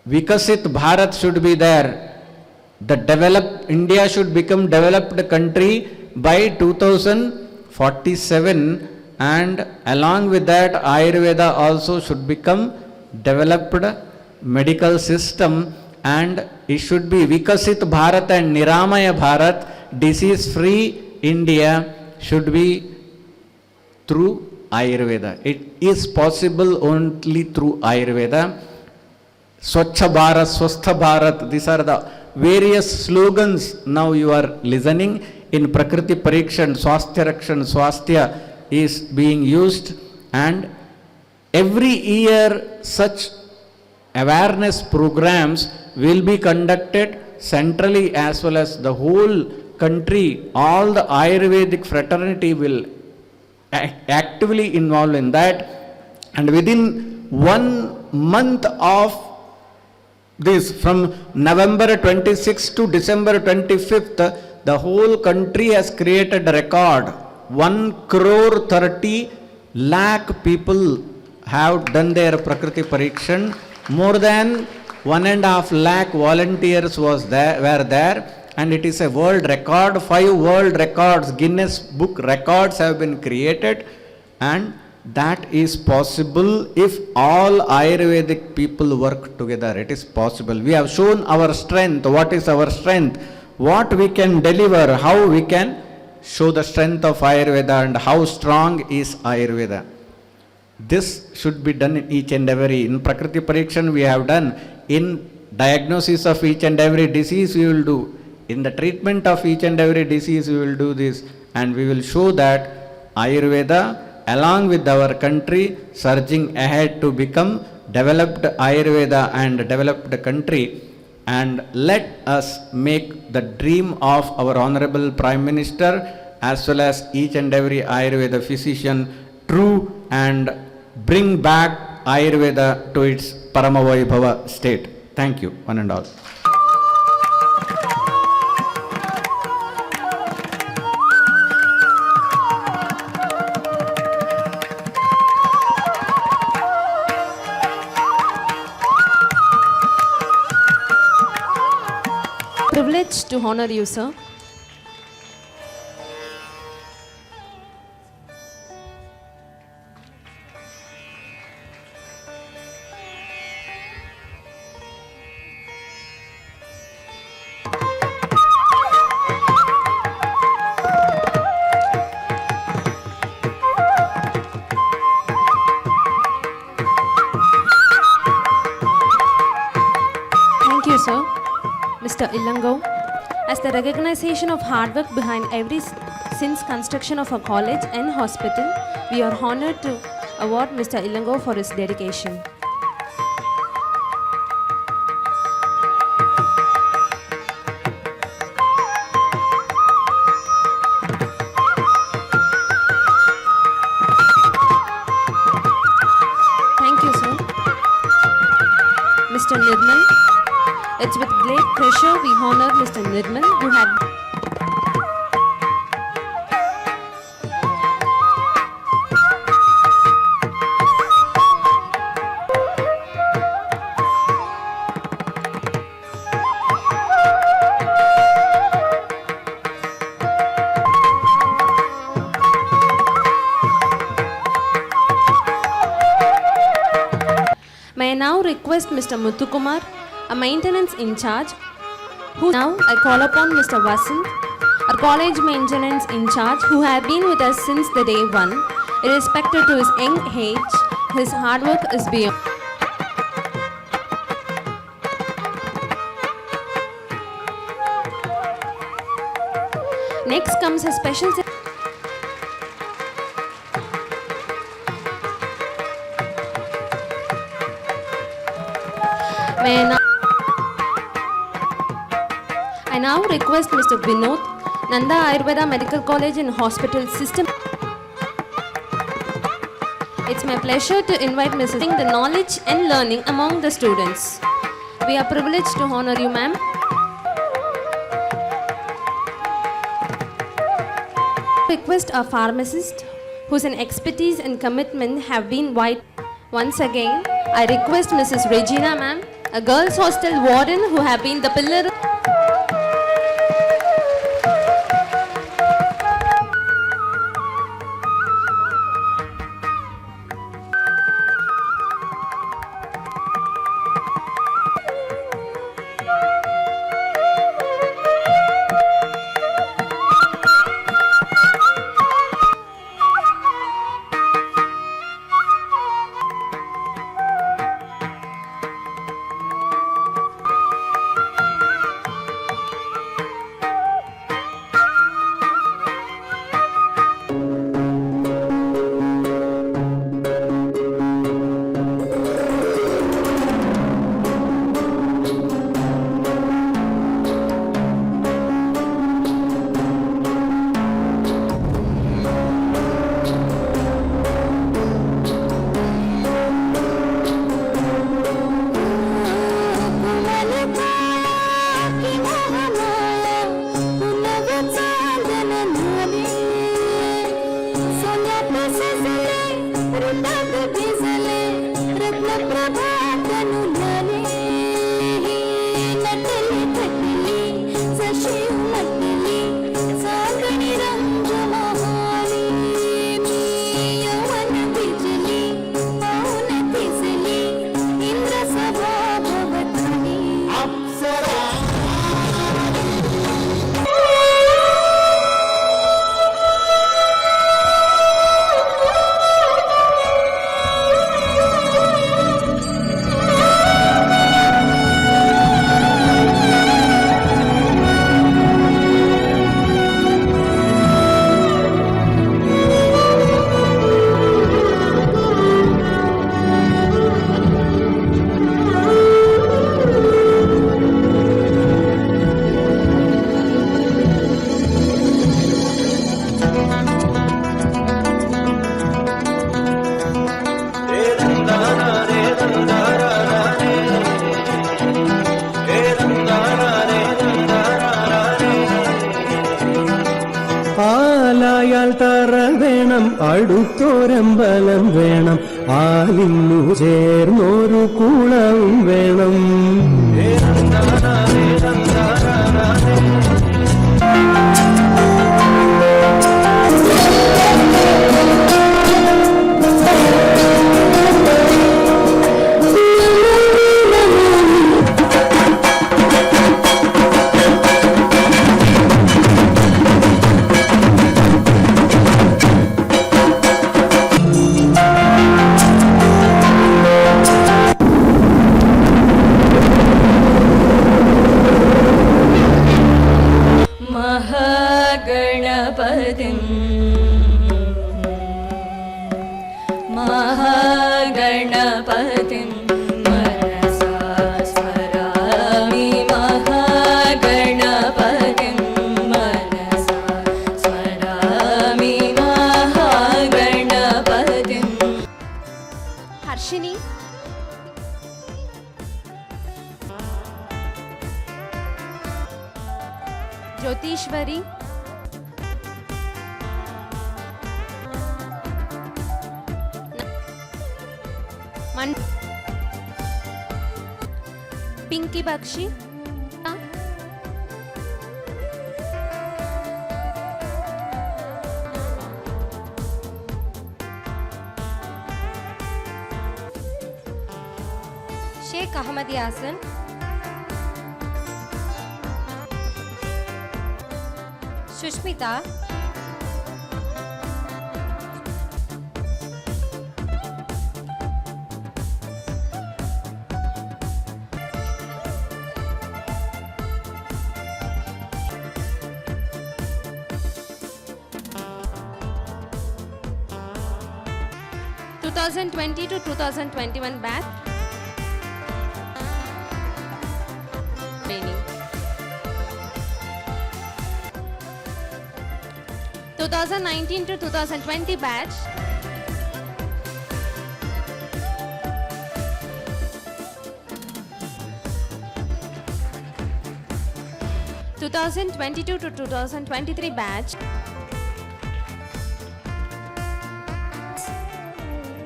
Vikasit Bharat should be there. The India should become developed country by 2047, and along with that Ayurveda also should become developed medical system, and it should be Vikasit Bharat and Niramaya Bharat, disease free India should be through Ayurveda. It is possible only through Ayurveda. Swachha Bharat, Swastha Bharat, these are the various slogans now you are listening. In Prakriti Parikshan, Swasthya Rakshan, Swasthya is being used, and every year such awareness programs will be conducted centrally as well as the whole country. All the Ayurvedic fraternity will actively involved in that, and within 1 month of this, from November 26th to December 25th, the whole country has created a record. 1,30,00,000 people have done their Prakriti Parikshan. More than 1.5 lakh volunteers were there, and it is a world record. 5 world records, Guinness Book records have been created, and that is possible if all Ayurvedic people work together. It is possible. We have shown our strength. What is our strength? What we can deliver, how we can show the strength of Ayurveda and how strong is Ayurveda. This should be done in each and every. In Prakriti Parikshan we have done. In diagnosis of each and every disease we will do. In the treatment of each and every disease we will do this. And we will show that Ayurveda, along with our country, surging ahead to become developed Ayurveda and developed country. And let us make the dream of our Honorable Prime Minister as well as each and every Ayurveda physician true and bring back Ayurveda to its Paramavaibhava state. Thank you, one and all. Privileged to honor you, sir. Thank you, sir. Mr. Illango, as the recognition of hard work behind every since construction of a college and hospital, we are honored to award Mr. Illango for his dedication. Thank you, sir. Mr. Nirmal, it's with great pleasure we honor Mr. Nirmal, who had May I now request Mr. Muthukumar, a maintenance in charge, who now I call upon Mr. Vasant, our college maintenance in charge, who have been with us since the day one. Irrespective to his young age, his hard work is beyond. Next comes a special. I now request Mr. Vinod, Nanda Ayurveda Medical College and Hospital System. It's my pleasure to invite Mrs. the knowledge and learning among the students. We are privileged to honor you, ma'am. Request a pharmacist whose expertise and commitment have been wide. Once again, I request Mrs. Regina, ma'am, a girls' hostel warden who have been the pillar. ആയാൽ തറ വേണം അടുത്തോരമ്പലം വേണം ആലിന്നു ചേർന്നൊരു കുളവും വേണം. महागणपतिं महागणपतिं मनसा स्मरामि महागणपतिं मनसा स्मरामि महागणपतिं. Harshini, Jyotishwari, Pinky Bakshi, Sheikh Ahmad Yasin, Shushmita, (2020 to 2021 batch training), 2019 to 2020 batch (2022 to 2023 batch).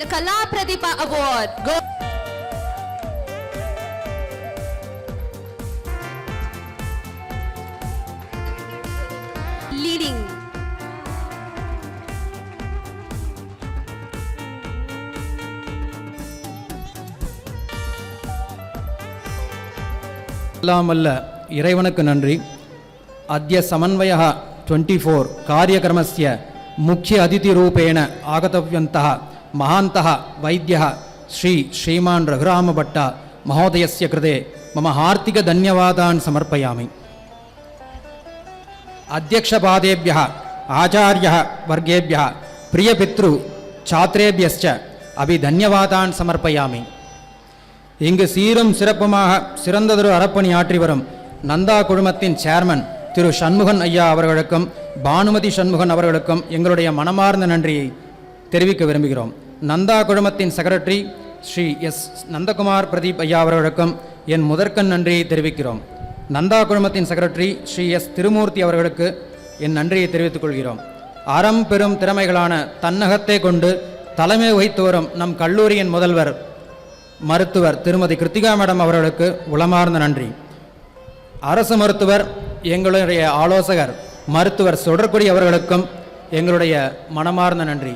The Kala Pratibha Award goes leading எல்லாமல்ல இறைவனுக்கு நன்றி. அத்ய சமன்வயः 24 कार्यक्रमस्य मुख्य अतिथिरूपेण आगतव्यन्तः महान्तः वैद्यः श्रीमान् रघुरामभट्ट महोदयस्य कृते मम हार्दिकधन्यवादान् समर्पयामि. अध्यक्षपादेभ्यः आचार्यः वर्गेभ्यः प्रियपितृ छात्रेभ्यश्च अभिधन्यवादान् समर्पयामि. இங்கு சீரும் சிறப்புமாக சிறந்ததொரு அறப்பணி ஆற்றி வரும் நந்தா குழுமத்தின் சேர்மன் திரு சண்முகன் ஐயா அவர்களுக்கும் பானுமதி சண்முகன் அவர்களுக்கும் எங்களுடைய மனமார்ந்த நன்றியை தெரிவிக்க விரும்புகிறோம். நந்தா குழுமத்தின் செக்ரட்டரி ஸ்ரீ எஸ் நந்தகுமார் பிரதீப் ஐயா அவர்களுக்கும் என் முதற்கண் நன்றியை தெரிவிக்கிறோம். நந்தா குழுமத்தின் செக்ரட்டரி ஸ்ரீ எஸ் திருமூர்த்தி அவர்களுக்கு என் நன்றியை தெரிவித்துக் கொள்கிறோம். அறம் பெரும் திறமைகளான தன்னகத்தை கொண்டு தலைமை வகித்து வரும் நம் கல்லூரியின் முதல்வர் மருத்துவர் திருமதி கிருத்திகா மேடம் அவர்களுக்கு உளமார்ந்த நன்றி. அரசு மருத்துவர் எங்களுடைய ஆலோசகர் மருத்துவர் சொடர்குடி அவர்களுக்கும் எங்களுடைய மனமார்ந்த நன்றி.